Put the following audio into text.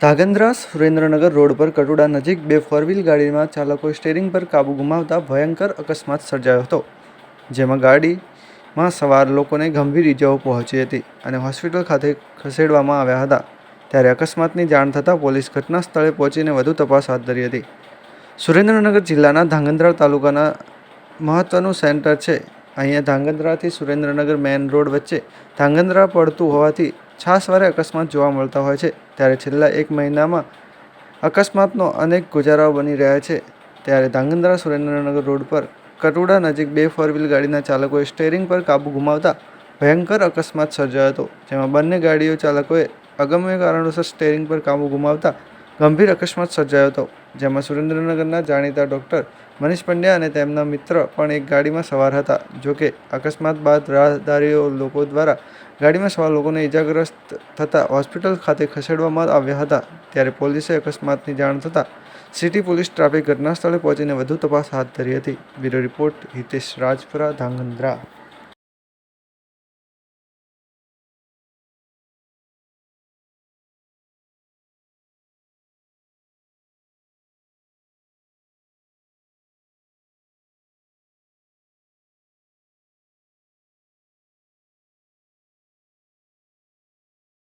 Dhrangadhra Surendranagar road પર કટોડા નજીક બે ફોર-વ્હીલ ગાડીમાં ચાલકોએ સ્ટીયરિંગ પર કાબૂ ગુમાવતા ભયંકર અકસ્માત સર્જાયો હતો, જેમાં ગાડીમાં સવાર લોકોને ગંભીર ઇજાઓ પહોંચી હતી અને હોસ્પિટલ ખાતે ખસેડવામાં આવ્યા હતા. ત્યારે અકસ્માતની જાણ થતાં પોલીસ ઘટના સ્થળે પહોંચીને વધુ તપાસ હાથ ધરી હતી. સુરેન્દ્રનગર જિલ્લાના ધાંગધ્રા તાલુકાના મહત્વનું સેન્ટર છે. અહીંયા ધાંગધ્રાથી સુરેન્દ્રનગર મેઇન રોડ વચ્ચે ધાંગધ્રા પડતું હોવાથી છાસવારે અકસ્માત જોવા મળતા હોય છે. ત્યારે છેલ્લા એક મહિનામાં અકસ્માતનો અનેક ગુજારાઓ બની રહ્યા છે. ત્યારે ધાંગધ્રા સુરેન્દ્રનગર રોડ પર કટોડા નજીક બે ફોર-વ્હીલ ગાડીના ચાલકોએ સ્ટીયરિંગ પર કાબૂ ગુમાવતા ભયંકર અકસ્માત સર્જાયો હતો, જેમાં બંને ગાડીઓ ચાલકોએ અગમ્ય કારણોસર સ્ટીયરિંગ પર કાબૂ ગુમાવતા ગંભીર અકસ્માત સર્જાયો હતો, જેમાં સુરેન્દ્રનગરના જાણીતા ડોક્ટર મનીષ પંડ્યા અને તેમના મિત્ર પણ એક ગાડીમાં સવાર હતા. જોકે અકસ્માત બાદ રાહદારીઓ લોકો દ્વારા ગાડીમાં સવાર લોકોને ઇજાગ્રસ્ત થતા હોસ્પિટલ ખાતે ખસેડવામાં આવ્યા હતા. ત્યારે પોલીસે અકસ્માતની જાણ થતાં સિટી પોલીસ ટ્રાફિક ઘટનાસ્થળે પહોંચીને વધુ તપાસ હાથ ધરી હતી. Bureau report Hitesh Rajpura, Dhrangadhra.